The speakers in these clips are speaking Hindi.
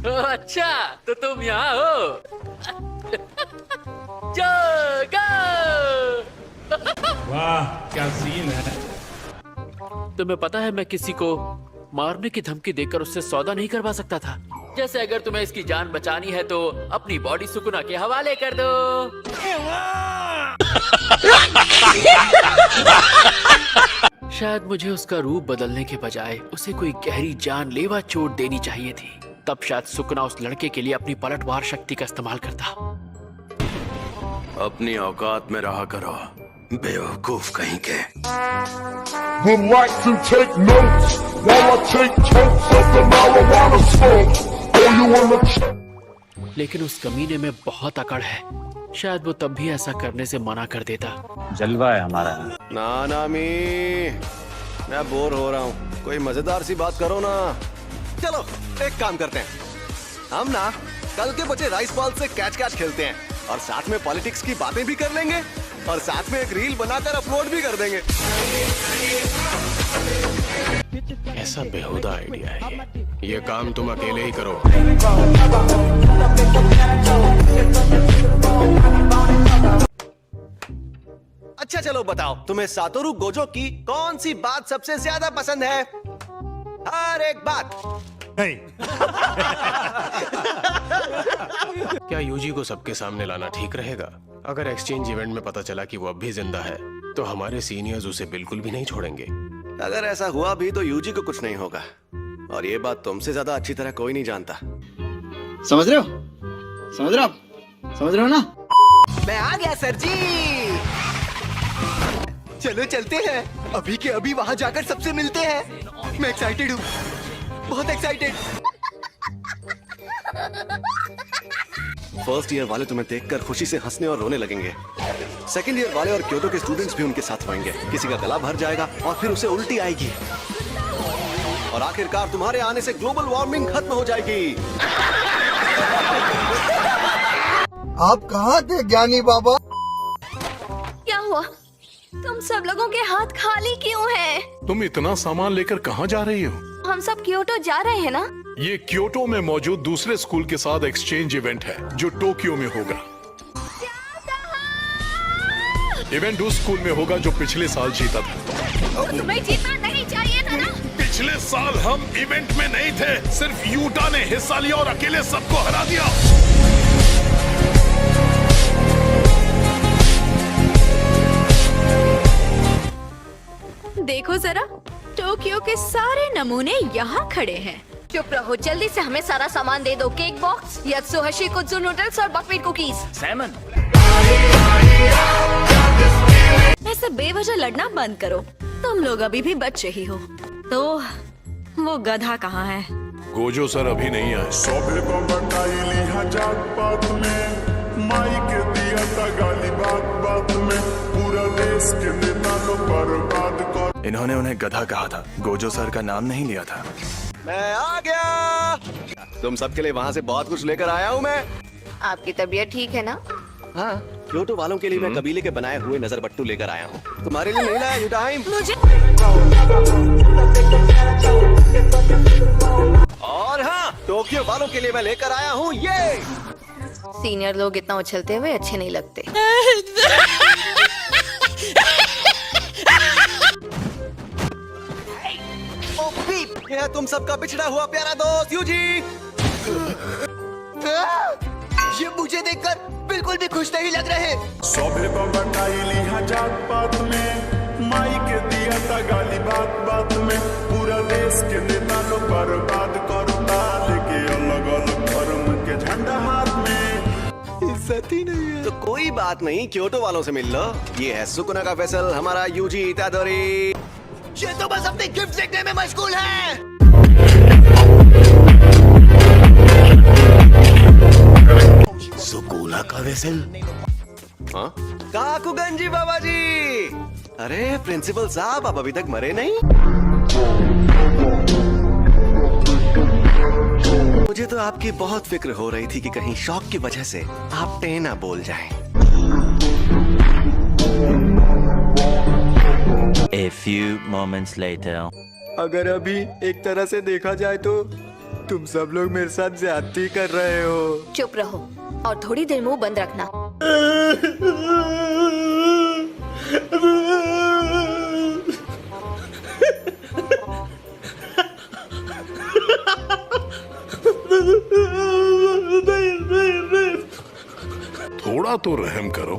अच्छा, तो तुम यहाँ हो। जागा। वाह क्या सीन है। तुम्हें पता है मैं किसी को मारने की धमकी देकर उससे सौदा नहीं करवा सकता था। जैसे अगर तुम्हें इसकी जान बचानी है तो अपनी बॉडी सुकुना के हवाले कर दो। शायद मुझे उसका रूप बदलने के बजाय उसे कोई गहरी जानलेवा चोट देनी चाहिए थी। तब शायद सुकुना उस लड़के के लिए अपनी पलटवार शक्ति का इस्तेमाल करता। अपनी औकात में रहा करो, बेवकूफ कहीं के। Relax and take notes while I take totes of the marijuana smoke. Oh, you wanna लेकिन उस कमीने में बहुत अकड़ है। शायद वो तब भी ऐसा करने से मना कर देता। जलवा है हमारा। ना मी, मैं बोर हो रहा हूँ, कोई मजेदार सी बात करो ना। चलो एक काम करते हैं, हम ना कल के बचे राइस बॉल से कैच कैच खेलते हैं और साथ में पॉलिटिक्स की बातें भी कर लेंगे और साथ में एक रील बनाकर अपलोड भी कर देंगे। ऐसा बेहुदा आइडिया है ये काम तुम अकेले ही करो। अच्छा चलो बताओ, तुम्हें सातोरू गोजो की कौन सी बात सबसे ज्यादा पसंद है? हर एक बात। क्या यूजी को सबके सामने लाना ठीक रहेगा? अगर एक्सचेंज इवेंट में पता चला कि वो अब भी जिंदा है तो हमारे सीनियर्स उसे बिल्कुल भी नहीं छोड़ेंगे। अगर ऐसा हुआ भी तो यूजी को कुछ नहीं होगा और ये बात तुमसे ज्यादा अच्छी तरह कोई नहीं जानता। समझ रहे हो? समझ रहे हो आप? समझ रहे हो ना? मैं आ गया सर जी। चलो चलते हैं, अभी के अभी वहाँ जाकर सबसे मिलते हैं। मैं एक्साइटेड हूँ, बहुत एक्साइटेड। फर्स्ट ईयर वाले तुम्हें देखकर खुशी से हंसने और रोने लगेंगे। सेकंड ईयर वाले और क्योटो के स्टूडेंट्स भी उनके साथ होंगे। किसी का गला भर जाएगा और फिर उसे उल्टी आएगी और आखिरकार तुम्हारे आने से ग्लोबल वार्मिंग खत्म हो जाएगी। आप कहाँ थे ज्ञानी बाबा? क्या हुआ? तुम सब लोगों के हाथ खाली क्यों हैं? तुम इतना सामान लेकर कहाँ जा रही हो? हम सब क्योटो जा रहे हैं ना? ये क्योटो में मौजूद दूसरे स्कूल के साथ एक्सचेंज इवेंट है जो टोक्यो में होगा। इवेंट उस स्कूल में होगा जो पिछले साल जीता था। तुम्हें जीतना नहीं चाहिए था ना? पिछले साल हम इवेंट में नहीं थे, सिर्फ यूटा ने हिस्सा लिया और अकेले सबको हरा दिया। देखो जरा, टोक्यो के सारे नमूने यहाँ खड़े हैं। चुप रहो, जल्दी से हमें सारा सामान दे दो। केक बॉक्स, यात्सुहशी कुत्सु नूडल्स और बकवीट कुकीज। सैमन, ऐसे बेवजह लड़ना बंद करो। तुम लोग अभी भी बच्चे ही हो। तो वो गधा कहाँ है? गोजो सर अभी नहीं आए। सोबे को बताई लिहा जात पात में, माई के दिया था गाली बात बात में, पूरा देश के नेता लोग बर्बाद कर। इन्होंने उन्हें गधा कहा था, गोजो सर का नाम नहीं लिया था। मैं आ गया। तुम सबके लिए वहाँ से बहुत कुछ लेकर आया हूँ मैं। आपकी तबीयत ठीक है ना? हाँ, क्योटो वालों के लिए मैं कबीले के बनाए हुए नजर बट्टू लेकर आया हूँ। तुम्हारे लिए नहीं लाया टाइम। मुझे और हाँ, टोक्यो वालों के लिए मैं लेकर आया हूँ ये। सीनियर लोग इतना उछलते हुए अच्छे नहीं लगते। यह तुम सबका बिछड़ा हुआ प्यारा दोस्त यूजी। ये मुझे देखकर बिल्कुल भी खुश नहीं लग रहे। सोबे को बताई लिहा जात पात में, माई के दिया था गाली बात बात में, पूरा देश के नेता लोग बर्बाद करता, लेके अलग अलग धर्म के झंडा हाथ में। इज्जत ही नहीं है। तो कोई बात नहीं, क्योटो वालों से मिल लो। ये है सुकुना का फैसल, हमारा यूजी इतादोरी। ये तो बस अपने गिफ्ट देखने में मशगूल है। सुकुना का फैसल? हाँ? काकुगंजी बाबा जी। अरे प्रिंसिपल साहब, आप अभी तक मरे नहीं? मुझे तो आपकी बहुत फिक्र हो रही थी कि कहीं शौक की वजह से आप टेना बोल जाएं। A few moments later. अगर अभी एक तरह से देखा जाए तो तुम सब लोग मेरे साथ ज्यादती कर रहे हो। चुप रहो और थोड़ी देर मुंह बंद रखना। थोड़ा तो रहम करो।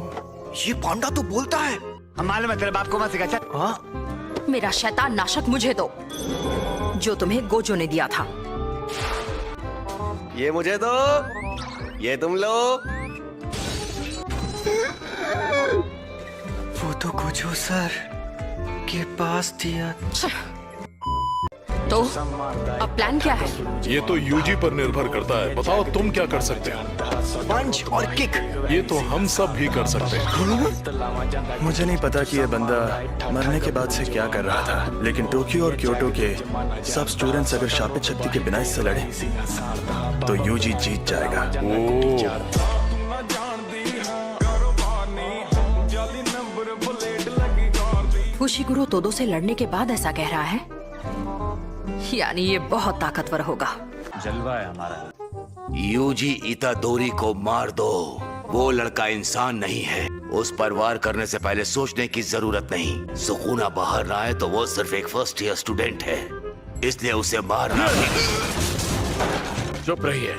ये पांडा तो बोलता है। हम मालूम है तेरे बाप को मत सिखा। चल। हाँ? मेरा शैतान नाशक मुझे दो, जो तुम्हें गोजो ने दिया था। ये मुझे दो, ये तुम लो। वो तो गोजो सर के पास दिया। तो अब प्लान क्या है? ये तो यूजी पर निर्भर करता है। बताओ तुम क्या कर सकते हो? पंच और किक। ये तो हम सब भी कर सकते हैं। मुझे नहीं पता कि ये बंदा मरने के बाद से क्या कर रहा था, लेकिन टोक्यो और क्योटो के सब स्टूडेंट्स अगर शापित शक्ति के बिना इससे लड़े तो यूजी जीत जाएगा। फुशिगुरो तोदो से लड़ने के बाद ऐसा कह रहा है, यानी ये बहुत ताकतवर होगा। जलवा है हमारा। यूजी इतादोरी को मार दो। वो लड़का इंसान नहीं है। उस पर वार करने से पहले सोचने की जरूरत नहीं। सुकूना बाहर ना आए तो वो सिर्फ एक फर्स्ट ईयर स्टूडेंट है, इसलिए उसे मारना। चुप रहिए।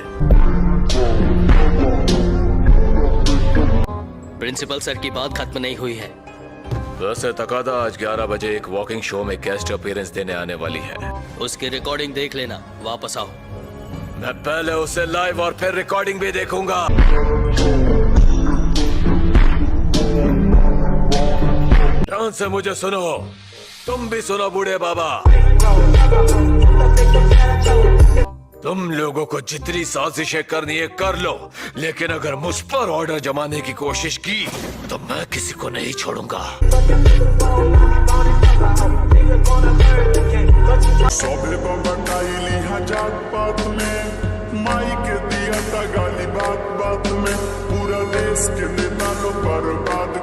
प्रिंसिपल सर की बात खत्म नहीं हुई है। वैसे तकादा आज 11 बजे एक वॉकिंग शो में गेस्ट अपीयरेंस देने आने वाली है। उसकी रिकॉर्डिंग देख लेना, वापस आओ। मैं पहले उसे लाइव और फिर रिकॉर्डिंग भी देखूंगा। ध्यान से मुझे सुनो, तुम भी सुनो बूढ़े बाबा। तुम लोगों को जितनी साजिशें करनी है कर लो, लेकिन अगर मुझ पर ऑर्डर जमाने की कोशिश की तो मैं किसी को नहीं छोड़ूंगा। सभे बटाइली जात पात में, माई के दिया था गाली बात बात में, पूरा देश के नेता लोग बर्बाद